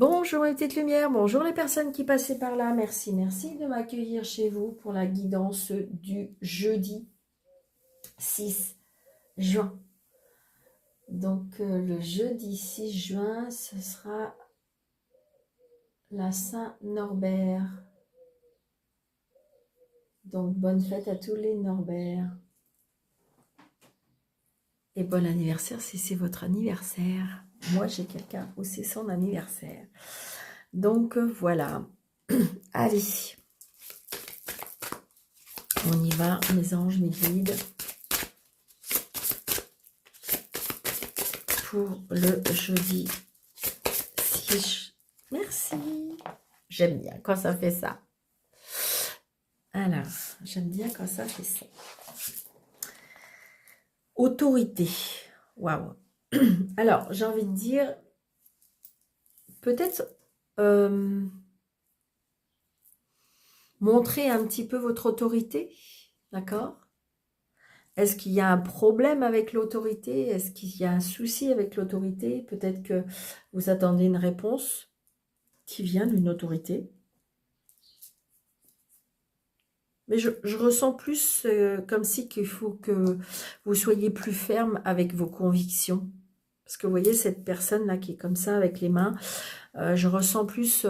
Bonjour les petites lumières, bonjour les personnes qui passaient par là. Merci de m'accueillir chez vous pour la guidance du jeudi 6 juin. Donc le jeudi 6 juin, ce sera la Saint-Norbert. Donc bonne fête à tous les Norbert. Et bon anniversaire si c'est votre anniversaire. Moi j'ai quelqu'un où c'est son anniversaire. Donc voilà. Allez. On y va, mes anges, mes guides. Pour le jeudi 6. Merci. J'aime bien quand ça fait ça. Alors, j'aime bien quand ça fait ça. Autorité. Waouh. Alors, j'ai envie de dire, peut-être montrer un petit peu votre autorité. D'accord? Est-ce qu'il y a un problème avec l'autorité? Est-ce qu'il y a un souci avec l'autorité? Peut-être que vous attendez une réponse qui vient d'une autorité. Mais je ressens plus comme si qu'il faut que vous soyez plus ferme avec vos convictions. Parce que vous voyez cette personne-là qui est comme ça avec les mains, je ressens plus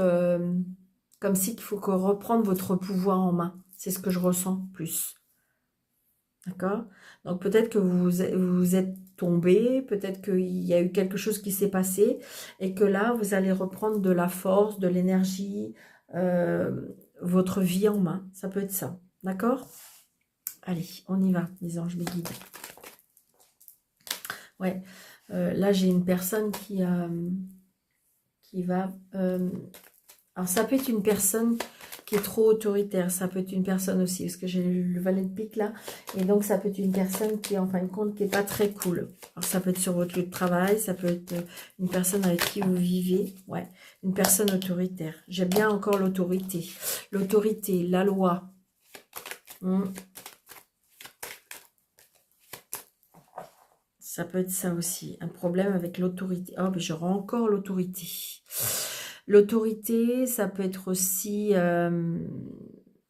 comme si qu'il faut que reprendre votre pouvoir en main. C'est ce que je ressens plus. D'accord? Donc peut-être que vous êtes tombé, peut-être qu'il y a eu quelque chose qui s'est passé et que là, vous allez reprendre de la force, de l'énergie, votre vie en main. Ça peut être ça. D'accord? Allez, on y va, les anges, mes guides. Ouais, là, j'ai une personne qui va... alors, ça peut être une personne qui est trop autoritaire. Ça peut être une personne aussi, parce que j'ai le valet de pique là. Et donc, ça peut être une personne qui, en fin de compte, qui n'est pas très cool. Alors, ça peut être sur votre lieu de travail. Ça peut être une personne avec qui vous vivez. Ouais, une personne autoritaire. J'aime bien encore l'autorité. L'autorité, la loi. Ça peut être ça aussi, un problème avec l'autorité. Oh, mais j'aurai encore l'autorité. L'autorité, ça peut être aussi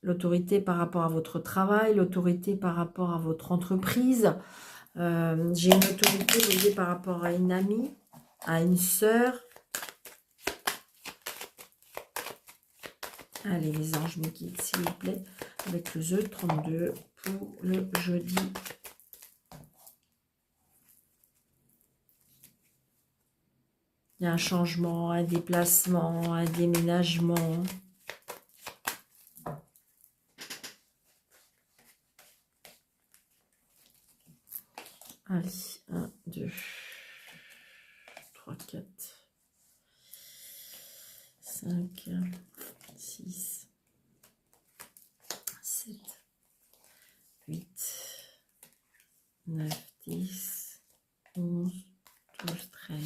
l'autorité par rapport à votre travail, l'autorité par rapport à votre entreprise. J'ai une autorité, vous voyez, par rapport à une amie, à une sœur. Allez, les anges me guident, s'il vous plaît, avec le jeu 32 pour le jeudi. Il y a un changement, un déplacement, un déménagement. Allez, 1, 2, 3, 4, 5, 6, 7, 8, 9, 10, 11, 12, 13.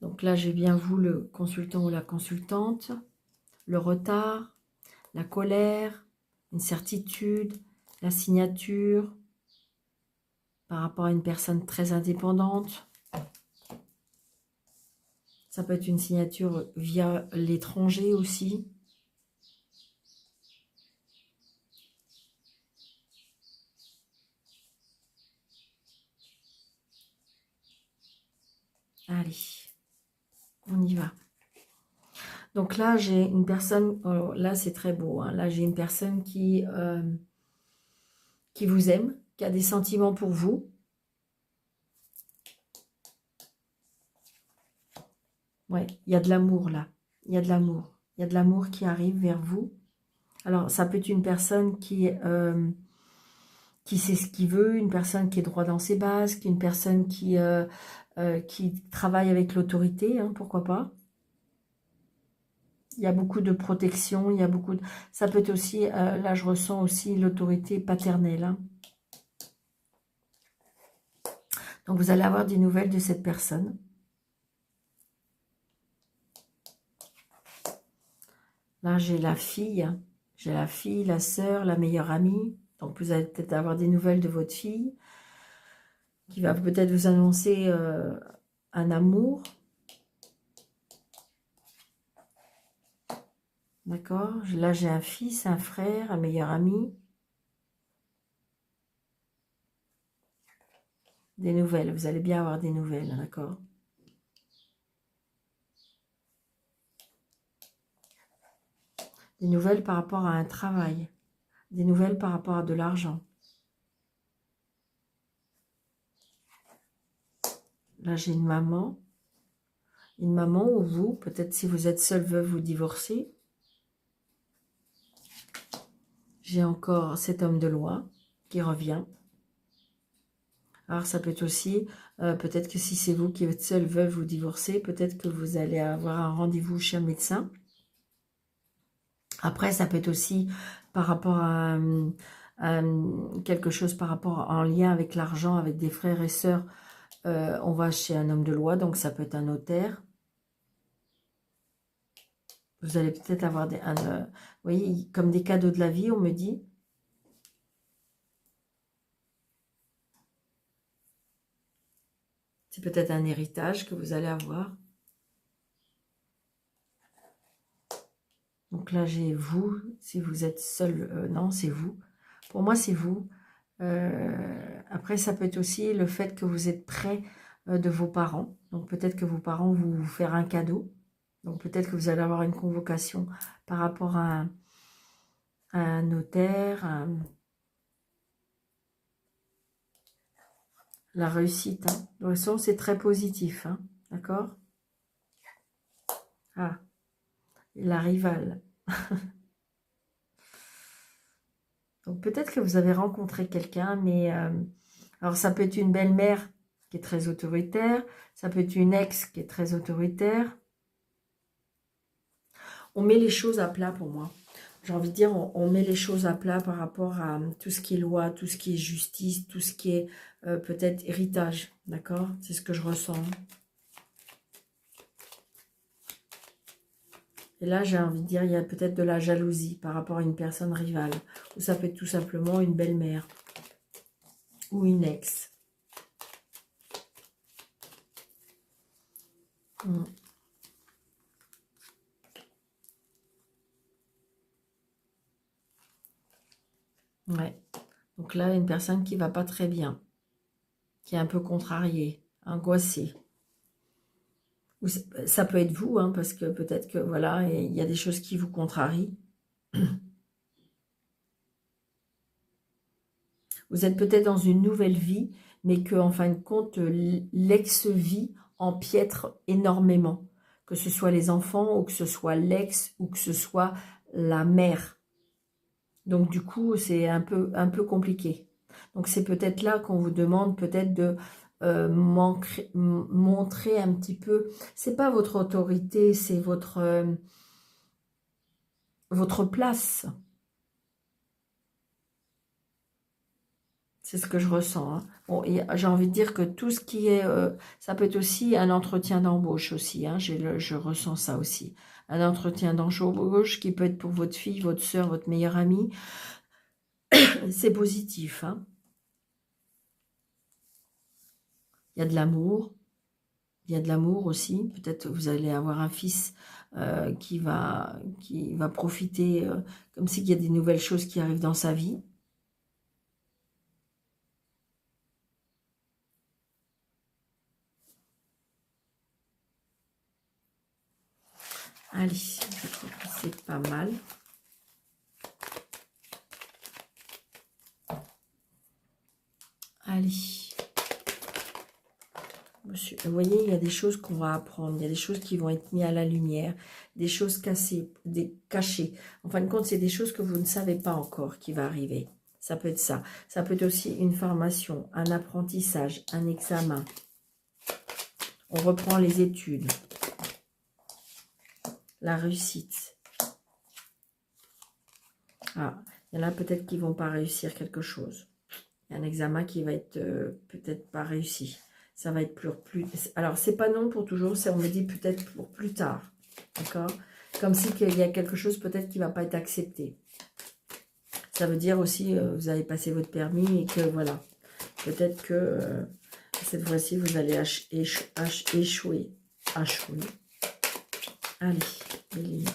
Donc là, j'ai bien vous, le consultant ou la consultante, le retard, la colère, une certitude, la signature par rapport à une personne très indépendante. Ça peut être une signature via l'étranger aussi. Allez, on y va. Donc là, j'ai une personne, oh, là c'est très beau, hein, là j'ai une personne qui vous aime, qui a des sentiments pour vous. Ouais, il y a de l'amour là, il y a de l'amour. Il y a de l'amour qui arrive vers vous. Alors, ça peut être une personne qui sait ce qu'il veut, une personne qui est droit dans ses bases, une personne qui travaille avec l'autorité, hein, pourquoi pas. Il y a beaucoup de protection, il y a beaucoup de... Ça peut être aussi, là je ressens aussi l'autorité paternelle. Hein. Donc vous allez avoir des nouvelles de cette personne. Là j'ai la fille, la sœur, la meilleure amie. Donc vous allez peut-être avoir des nouvelles de votre fille, qui va peut-être vous annoncer un amour. D'accord? Là, j'ai un fils, un frère, un meilleur ami. Des nouvelles, vous allez bien avoir des nouvelles, d'accord? Des nouvelles par rapport à un travail. Des nouvelles par rapport à de l'argent. Là, j'ai une maman. Une maman ou vous, peut-être si vous êtes seul, veuve ou divorcé. J'ai encore cet homme de loi qui revient. Alors, ça peut être aussi, peut-être que si c'est vous qui êtes seul, veuve ou divorcé, peut-être que vous allez avoir un rendez-vous chez un médecin. Après, ça peut être aussi par rapport à quelque chose par rapport en lien avec l'argent, avec des frères et sœurs. On va chez un homme de loi, donc ça peut être un notaire. Vous allez peut-être avoir vous voyez, comme des cadeaux de la vie, on me dit. C'est peut-être un héritage que vous allez avoir. Donc là, j'ai vous. Si vous êtes seul, non, c'est vous. Pour moi, c'est vous. Après, ça peut être aussi le fait que vous êtes près de vos parents. Donc peut-être que vos parents vont vous faire un cadeau. Donc peut-être que vous allez avoir une convocation par rapport à un notaire, la réussite. Hein. De toute façon, c'est très positif. Hein. D'accord? Ah, la rivale. Donc peut-être que vous avez rencontré quelqu'un, mais alors ça peut être une belle-mère qui est très autoritaire, ça peut être une ex qui est très autoritaire. On met les choses à plat pour moi. J'ai envie de dire, on met les choses à plat par rapport à tout ce qui est loi, tout ce qui est justice, tout ce qui est peut-être héritage, d'accord? C'est ce que je ressens. Et là, j'ai envie de dire, il y a peut-être de la jalousie par rapport à une personne rivale. Ou ça peut être tout simplement une belle-mère. Ou une ex. Ouais. Donc là, une personne qui va pas très bien. Qui est un peu contrariée, angoissée. Ou ça peut être vous, hein, parce que peut-être que, voilà, il y a des choses qui vous contrarient. Vous êtes peut-être dans une nouvelle vie, mais que, en fin de compte, l'ex-vie empiètre énormément. Que ce soit les enfants, ou que ce soit l'ex, ou que ce soit la mère. Donc, du coup, c'est un peu compliqué. Donc, c'est peut-être là qu'on vous demande peut-être de montrer un petit peu. C'est pas votre autorité, c'est votre place. C'est ce que je ressens. Hein. Bon, j'ai envie de dire que tout ce qui est... ça peut être aussi un entretien d'embauche aussi. Hein, je ressens ça aussi. Un entretien d'embauche qui peut être pour votre fille, votre soeur, votre meilleure amie. C'est positif. Hein. Il y a de l'amour. Il y a de l'amour aussi. Peut-être vous allez avoir un fils qui va profiter, comme s'il y a des nouvelles choses qui arrivent dans sa vie. Allez, je trouve que c'est pas mal. Allez. Monsieur, vous voyez, il y a des choses qu'on va apprendre, il y a des choses qui vont être mises à la lumière, des choses cachées. En fin de compte, c'est des choses que vous ne savez pas encore qui va arriver. Ça peut être ça. Ça peut être aussi une formation, un apprentissage, un examen. On reprend les études. La réussite. Ah, il y en a peut-être qui ne vont pas réussir quelque chose. Il y a un examen qui va être peut-être pas réussi. Ça va être plus... Alors, c'est pas non pour toujours, on me dit peut-être pour plus tard. D'accord? Comme si il y a quelque chose peut-être qui ne va pas être accepté. Ça veut dire aussi, vous avez passé votre permis et que voilà. Peut-être que cette fois-ci, vous allez échouer. Allez,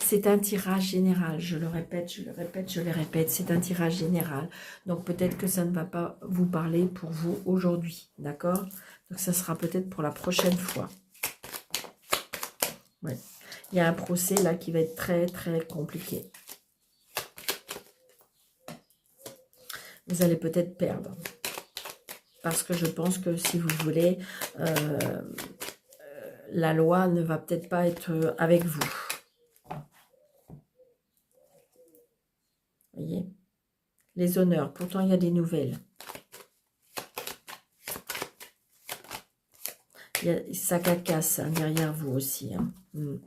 c'est un tirage général, je le répète, je le répète, je le répète, c'est un tirage général. Donc peut-être que ça ne va pas vous parler pour vous aujourd'hui, d'accord? Donc ça sera peut-être pour la prochaine fois. Ouais. Il y a un procès là qui va être très très compliqué. Vous allez peut-être perdre. Parce que je pense que si vous voulez, la loi ne va peut-être pas être avec vous. Voyez, les honneurs, pourtant il y a des nouvelles. Il y a, ça cacasse hein, derrière vous aussi. Hein. Il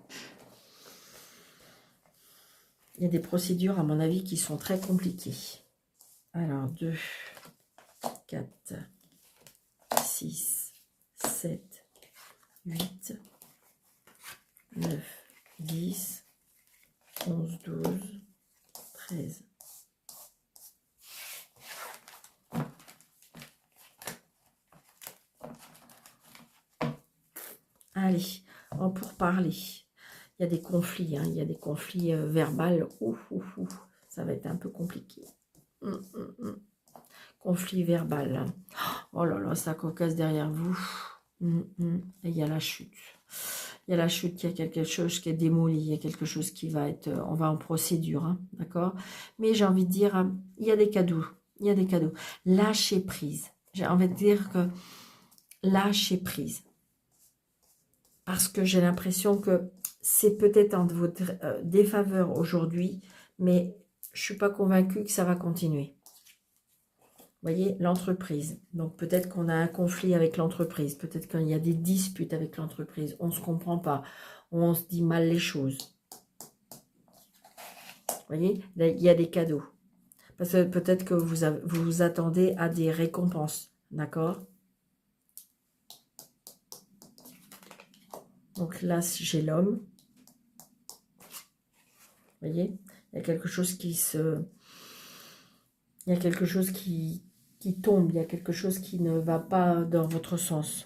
y a des procédures, à mon avis, qui sont très compliquées. Alors, 2, 4, 6, 7, 8, 9, 10, 11, 12, 13. Allez, on pour parler. Il y a des conflits, hein, il y a des conflits verbaux. Ça va être un peu compliqué. Conflit verbal. Hein. Oh là là, ça cocasse derrière vous. Et il y a la chute. Il y a la chute, il y a quelque chose qui est démoli, il y a quelque chose qui va être... On va en procédure, hein, d'accord? Mais j'ai envie de dire, il y a des cadeaux. Il y a des cadeaux. Lâchez prise. J'ai envie de dire que lâchez prise. Parce que j'ai l'impression que c'est peut-être en votre défaveur aujourd'hui, mais je ne suis pas convaincue que ça va continuer. Vous voyez, l'entreprise. Donc peut-être qu'on a un conflit avec l'entreprise, peut-être qu'il y a des disputes avec l'entreprise, on ne se comprend pas, on se dit mal les choses. Vous voyez, là, il y a des cadeaux. Parce que peut-être que vous vous attendez à des récompenses, d'accord? Donc là, j'ai l'homme. Vous voyez, il y a quelque chose qui se... Il y a quelque chose qui tombe, il y a quelque chose qui ne va pas dans votre sens.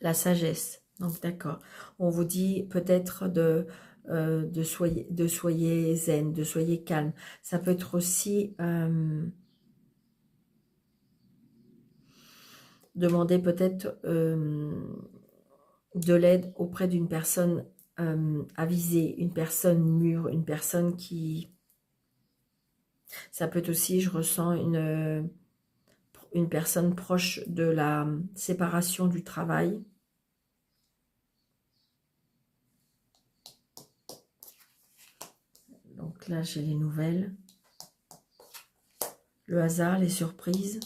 La sagesse, donc d'accord. On vous dit peut-être de soyez zen, de soyez calme. Ça peut être aussi demander peut-être de l'aide auprès d'une personne avisée, une personne mûre, une personne qui... Ça peut être aussi, je ressens une personne proche de la séparation du travail. Donc là, j'ai les nouvelles. Le hasard, les surprises.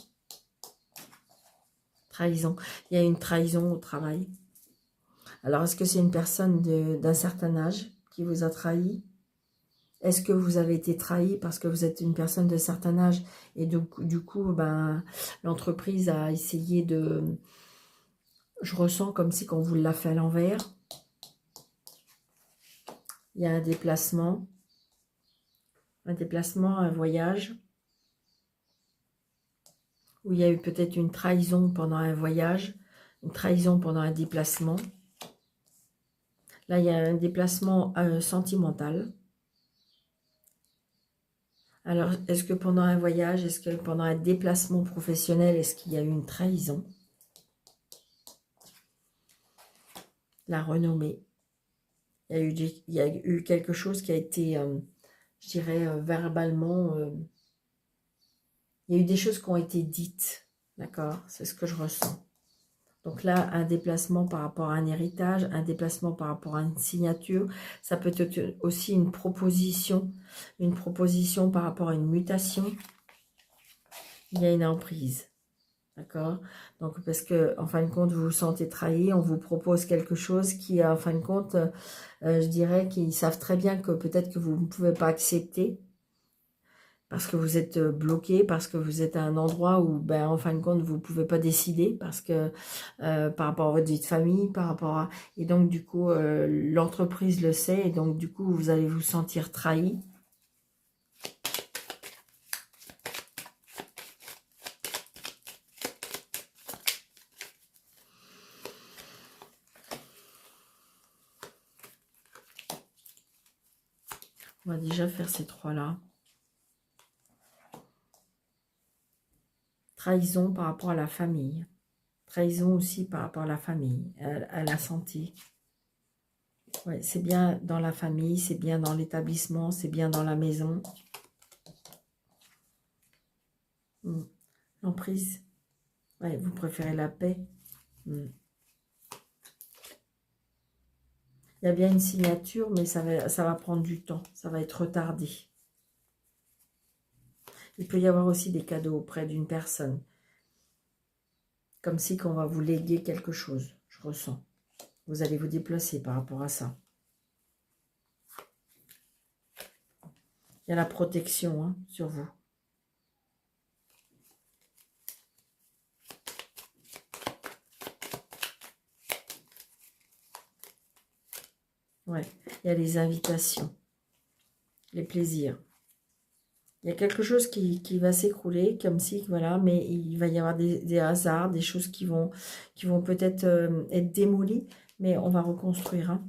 Trahison. Il y a une trahison au travail. Alors, est-ce que c'est une personne d'un certain âge qui vous a trahi? Est-ce que vous avez été trahi parce que vous êtes une personne de certain âge et du coup, ben, l'entreprise a essayé de... Je ressens comme si on vous l'a fait à l'envers. Il y a un déplacement, un voyage, où il y a eu peut-être une trahison pendant un voyage, une trahison pendant un déplacement. Là, il y a un déplacement sentimental. Alors, est-ce que pendant un voyage, est-ce que pendant un déplacement professionnel, est-ce qu'il y a eu une trahison? La renommée. Il y a eu quelque chose qui a été, je dirais, verbalement... il y a eu des choses qui ont été dites, d'accord? C'est ce que je ressens. Donc là, un déplacement par rapport à un héritage, un déplacement par rapport à une signature, ça peut être aussi une proposition par rapport à une mutation. Il y a une emprise, d'accord? Donc parce que en fin de compte, vous vous sentez trahi, on vous propose quelque chose qui, en fin de compte, je dirais qu'ils savent très bien que peut-être que vous ne pouvez pas accepter, parce que vous êtes bloqué, parce que vous êtes à un endroit où, ben, en fin de compte, vous ne pouvez pas décider, parce que par rapport à votre vie de famille, par rapport à... Et donc, du coup, l'entreprise le sait, et donc, du coup, vous allez vous sentir trahi. On va déjà faire ces trois-là. Trahison par rapport à la famille. Trahison aussi par rapport à la famille, à la santé. Ouais, c'est bien dans la famille, c'est bien dans l'établissement, c'est bien dans la maison. L'emprise. Ouais, vous préférez la paix. Il y a bien une signature, mais ça va prendre du temps. Ça va être retardé. Il peut y avoir aussi des cadeaux auprès d'une personne. Comme si qu'on va vous léguer quelque chose. Je ressens. Vous allez vous déplacer par rapport à ça. Il y a la protection hein, sur vous. Ouais, il y a les invitations, les plaisirs. Il y a quelque chose qui va s'écrouler, comme si, voilà, mais il va y avoir des hasards, des choses qui vont peut-être être démolies, mais on va reconstruire. Hein.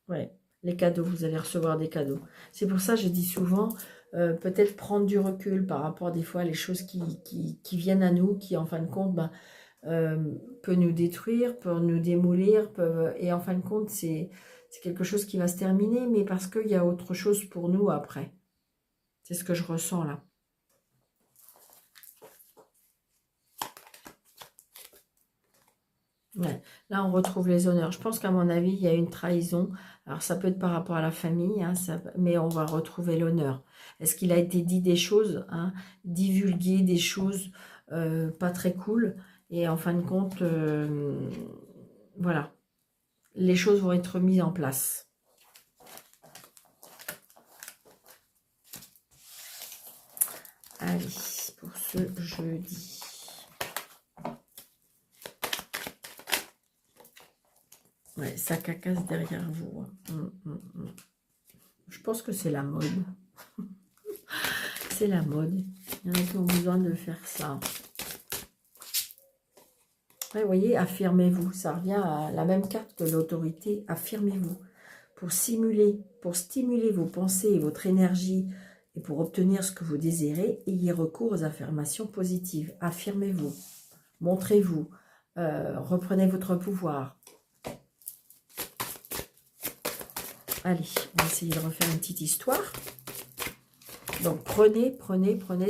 Ouais, les cadeaux, vous allez recevoir des cadeaux. C'est pour ça que je dis souvent, peut-être prendre du recul par rapport des fois à les choses qui viennent à nous, qui en fin de compte, ben, peut nous détruire, peut nous démolir, et en fin de compte, c'est quelque chose qui va se terminer, mais parce qu'il y a autre chose pour nous après. C'est ce que je ressens là. Ouais. Là, on retrouve les honneurs. Je pense qu'à mon avis, il y a une trahison. Alors, ça peut être par rapport à la famille, hein, mais on va retrouver l'honneur. Est-ce qu'il a été dit des choses, hein, divulgué des choses pas très cool, et en fin de compte, voilà, les choses vont être mises en place. Allez, pour ce jeudi. Ouais, ça cacasse derrière vous. Je pense que c'est la mode. C'est la mode. Il y en a qui ont besoin de faire ça. Ouais, vous voyez, affirmez-vous. Ça revient à la même carte que l'autorité. Affirmez-vous. Pour stimuler vos pensées et votre énergie et pour obtenir ce que vous désirez, ayez recours aux affirmations positives. Affirmez-vous. Montrez-vous. Reprenez votre pouvoir. Allez, on va essayer de refaire une petite histoire. Donc, prenez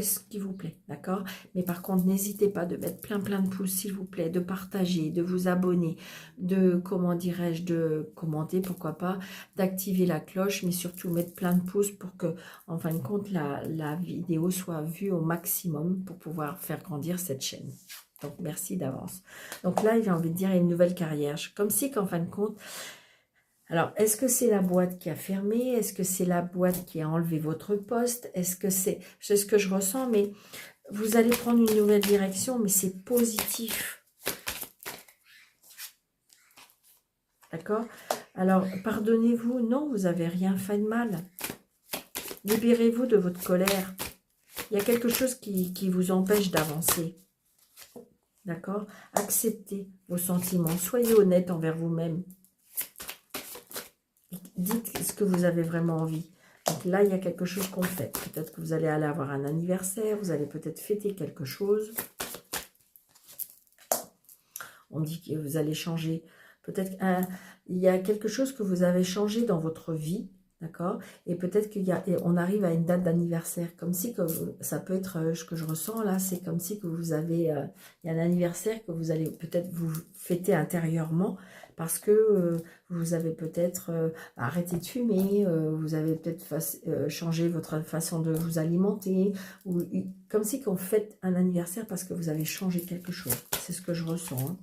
ce qui vous plaît, d'accord? Mais par contre, n'hésitez pas de mettre plein de pouces, s'il vous plaît, de partager, de vous abonner, de, comment dirais-je, de commenter, pourquoi pas, d'activer la cloche, mais surtout mettre plein de pouces pour que, en fin de compte, la vidéo soit vue au maximum pour pouvoir faire grandir cette chaîne. Donc, merci d'avance. Donc là, j'ai envie de dire, il y a une nouvelle carrière. Comme si qu'en fin de compte... Alors, est-ce que c'est la boîte qui a fermé? Est-ce que c'est la boîte qui a enlevé votre poste? Est-ce que c'est ce que je ressens? Mais vous allez prendre une nouvelle direction, mais c'est positif. D'accord? Alors, pardonnez-vous. Non, vous n'avez rien fait de mal. Libérez-vous de votre colère. Il y a quelque chose qui vous empêche d'avancer. D'accord? Acceptez vos sentiments. Soyez honnête envers vous-même. Dites ce que vous avez vraiment envie. Donc là, il y a quelque chose qu'on fait. Peut-être que vous allez aller avoir un anniversaire. Vous allez peut-être fêter quelque chose. On dit que vous allez changer. Peut-être il y a quelque chose que vous avez changé dans votre vie. D'accord? Et peut-être qu'on arrive à une date d'anniversaire. Comme si, que ça peut être ce que je ressens là. C'est comme si que vous avez... il y a un anniversaire que vous allez peut-être vous fêter intérieurement. Parce que vous avez peut-être arrêté de fumer, vous avez peut-être changé votre façon de vous alimenter, ou comme si qu'on fête un anniversaire parce que vous avez changé quelque chose. C'est ce que je ressens. Hein.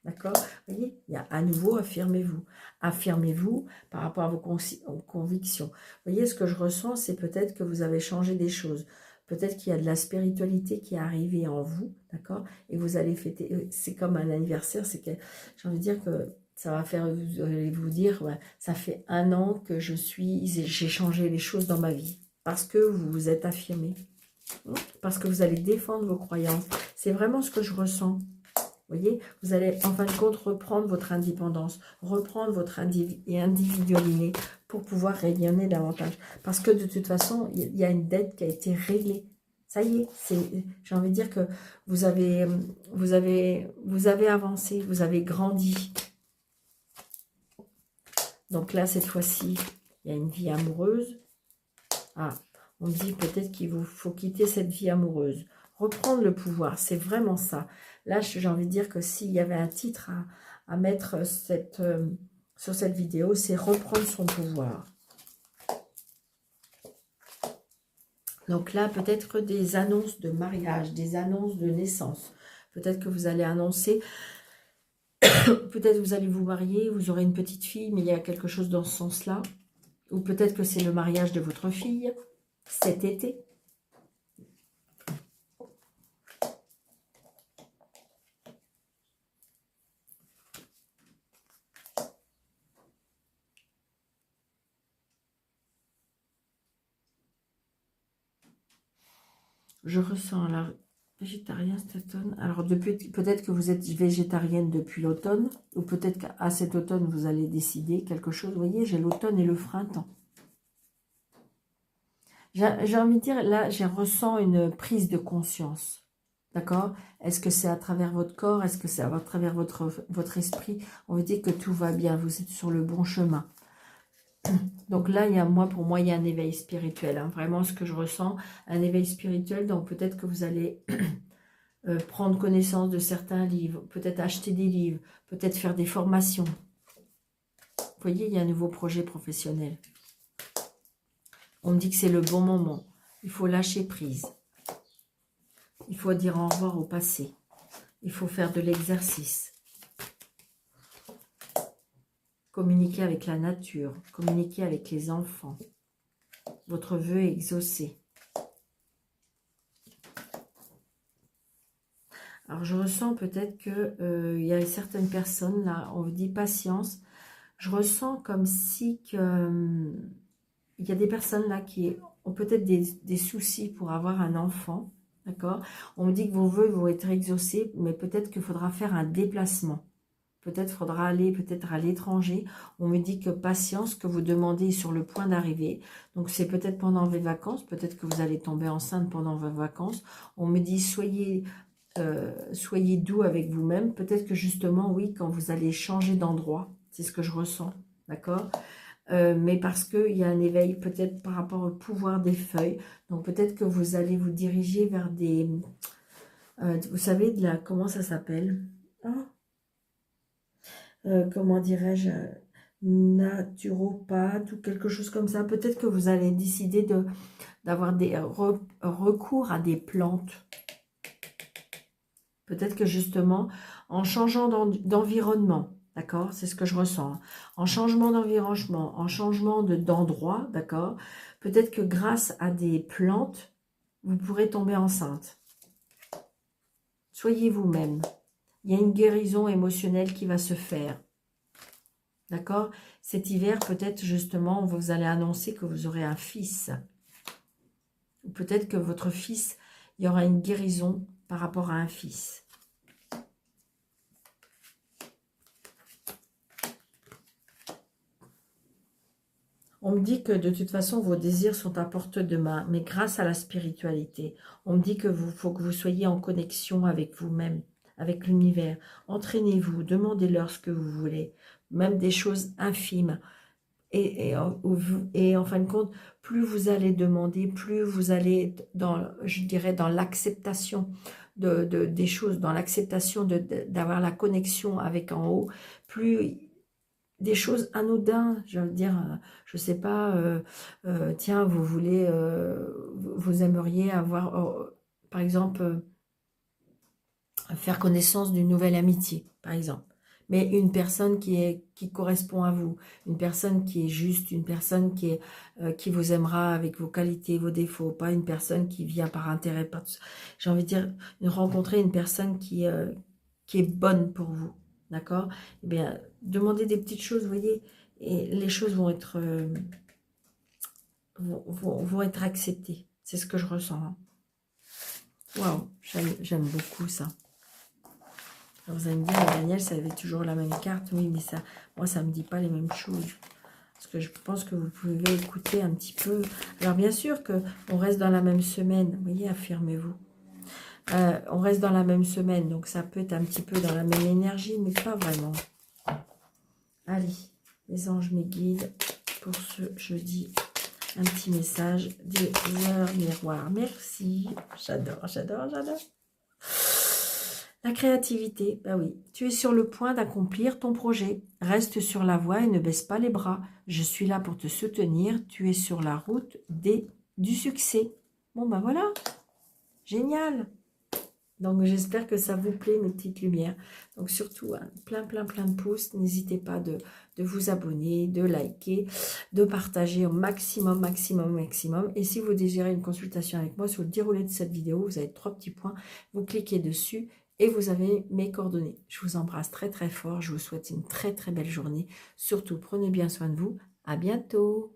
D'accord? Vous voyez, il y a à nouveau, affirmez-vous. Affirmez-vous par rapport à vos convictions. Vous voyez, ce que je ressens, c'est peut-être que vous avez changé des choses. Peut-être qu'il y a de la spiritualité qui est arrivée en vous, d'accord? Et vous allez fêter, c'est comme un anniversaire, c'est que j'ai envie de dire que ça va faire, vous allez vous dire, ouais, ça fait 1 an que j'ai changé les choses dans ma vie. Parce que vous vous êtes affirmé. Parce que vous allez défendre vos croyances. C'est vraiment ce que je ressens. Vous voyez, vous allez en fin de compte reprendre votre indépendance, reprendre votre individualité pour pouvoir rayonner davantage. Parce que de toute façon, il y a une dette qui a été réglée. Ça y est, j'ai envie de dire que vous avez avancé, vous avez grandi. Donc là, cette fois-ci, il y a une vie amoureuse. Ah, on me dit peut-être qu'il vous faut quitter cette vie amoureuse. Reprendre le pouvoir, c'est vraiment ça. Là, j'ai envie de dire que s'il y avait un titre à mettre sur cette vidéo, c'est reprendre son pouvoir. Donc là, peut-être des annonces de mariage, des annonces de naissance. Peut-être que vous allez annoncer, peut-être vous allez vous marier, vous aurez une petite fille, mais il y a quelque chose dans ce sens-là. Ou peut-être que c'est le mariage de votre fille cet été. Je ressens la végétarien cet automne. Alors, peut-être que vous êtes végétarienne depuis l'automne, ou peut-être qu'à cet automne, vous allez décider quelque chose. Vous voyez, j'ai l'automne et le printemps. J'ai envie de dire, là, je ressens une prise de conscience. D'accord? Est-ce que c'est à travers votre corps? Est-ce que c'est à travers votre esprit? On veut dire que tout va bien, vous êtes sur le bon chemin. Donc là, pour moi, il y a un éveil spirituel. Hein. Vraiment, ce que je ressens, un éveil spirituel. Donc peut-être que vous allez prendre connaissance de certains livres, peut-être acheter des livres, peut-être faire des formations. Vous voyez, il y a un nouveau projet professionnel. On me dit que c'est le bon moment. Il faut lâcher prise. Il faut dire au revoir au passé. Il faut faire de l'exercice. Communiquer avec la nature. Communiquer avec les enfants. Votre vœu est exaucé. Alors, je ressens peut-être qu'il y a certaines personnes, là, on vous dit patience. Je ressens comme si il y a des personnes là qui ont peut-être des soucis pour avoir un enfant, d'accord? On me dit que vos vœux vont être exaucés, mais peut-être qu'il faudra faire un déplacement. Peut-être faudra aller peut-être à l'étranger. On me dit que patience, que vous demandez est sur le point d'arriver. Donc c'est peut-être pendant vos vacances, peut-être que vous allez tomber enceinte pendant vos vacances. On me dit soyez doux avec vous-même. Peut-être que justement, oui, quand vous allez changer d'endroit, c'est ce que je ressens, d'accord? Mais parce qu'il y a un éveil peut-être par rapport au pouvoir des feuilles. Donc peut-être que vous allez vous diriger vers des... vous savez, comment ça s'appelle? Comment dirais-je, naturopathe ou quelque chose comme ça. Peut-être que vous allez décider d'avoir des recours à des plantes. Peut-être que justement, en changeant d'environnement, d'accord, c'est ce que je ressens, en changement d'environnement, en changement d'endroit, d'accord, peut-être que grâce à des plantes, vous pourrez tomber enceinte. Soyez vous-même. Il y a une guérison émotionnelle qui va se faire. D'accord? Cet hiver, peut-être justement, vous allez annoncer que vous aurez un fils. Ou peut-être que votre fils, il y aura une guérison par rapport à un fils. On me dit que de toute façon, vos désirs sont à portée de main, mais grâce à la spiritualité. On me dit que faut que vous soyez en connexion avec vous-même, avec l'univers. Entraînez-vous, demandez-leur ce que vous voulez, même des choses infimes. Et en fin de compte, plus vous allez demander, plus vous allez je dirais, dans l'acceptation des choses, dans l'acceptation d'avoir la connexion avec en haut, plus des choses anodines, je veux dire, je sais pas, tiens, vous voulez, vous aimeriez avoir, par exemple, faire connaissance d'une nouvelle amitié, par exemple. Mais une personne qui correspond à vous, une personne qui est juste, une personne qui vous aimera avec vos qualités, vos défauts, pas une personne qui vient par intérêt. J'ai envie de dire, rencontrer une personne qui est bonne pour vous, d'accord? Eh bien, demandez des petites choses, vous voyez, et les choses vont être, vont être acceptées. C'est ce que je ressens. Hein. Waouh, j'aime beaucoup ça. Vous allez me dire, Daniel, ça avait toujours la même carte. Oui, mais ça, moi, ça ne me dit pas les mêmes choses. Parce que je pense que vous pouvez écouter un petit peu. Alors, bien sûr qu'on reste dans la même semaine. Vous voyez, affirmez-vous. On reste dans la même semaine. Donc, ça peut être un petit peu dans la même énergie, mais pas vraiment. Allez, les anges, mes guides, pour ce jeudi, un petit message des heures miroirs. Merci. J'adore, j'adore, j'adore. La créativité, bah oui, tu es sur le point d'accomplir ton projet. Reste sur la voie et ne baisse pas les bras. Je suis là pour te soutenir. Tu es sur la route du succès. Bon, ben voilà, génial. Donc, j'espère que ça vous plaît, mes petites lumières. Donc, surtout, hein, plein de pouces. N'hésitez pas de vous abonner, de liker, de partager au maximum. Et si vous désirez une consultation avec moi sur le déroulé de cette vidéo, vous avez 3 petits points. Vous cliquez dessus et vous avez mes coordonnées. Je vous embrasse très fort. Je vous souhaite une très belle journée. Surtout, prenez bien soin de vous. À bientôt.